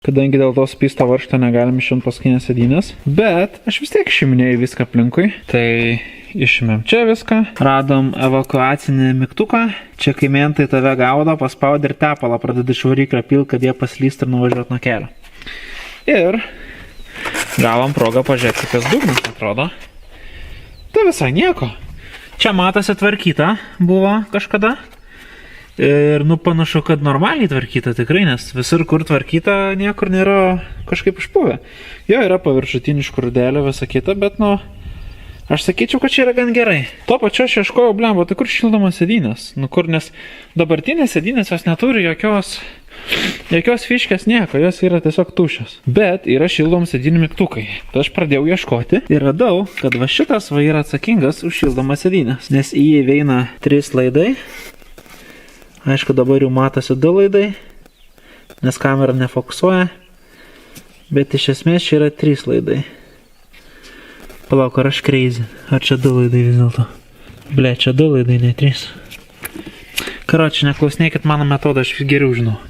kadangi dėl to spysto varžto negalim išimti paskutinės sėdynės. Bet aš vis tiek išiminėjau viską aplinkui. Tai išimėm čia viską. Radom evakuacinį mygtuką. Čia kai mentai tave gaudo, paspaudė ir tepalą pradeda iš variklio pil, kad jie paslyst ir nuvažiuot nuo kelio. Ir gavom progą pažiūrėti, kas dugnas atrodo. Tai visai nieko. Čia matosi tvarkyta buvo kažkada. Ir panašu, kad normaliai tvarkyta tikrai, nes visur, kur tvarkyta, niekur nėra kažkaip išpuvę. Jo, yra paviršutinių škurdelio, visa kita, bet aš sakyčiau, kad čia yra gan gerai. Tuo pačiu aš ieškojau, blemba, tai kur šildomos sėdynės? Nes dabartinės sėdynės jos neturi jokios fiškės nieko, jos yra tiesiog tuščios. Bet yra šildomų sėdynių mygtukai. Tai aš pradėjau ieškoti ir radau, kad va šitas va yra atsakingas už šildomas sėdynės. Nes į jį veina 3 laidai. Aišku, dabar jau matosi 2 laidai, nes kamera nefokusuoja. Bet iš esmės čia yra 3 laidai. Palauk, ar aš crazy? Ar čia 2 laidai vis dėlto? Ble, čia 2 laidai, ne 3. Karoči, neklausinėkit mano metodą, aš geriau žinau.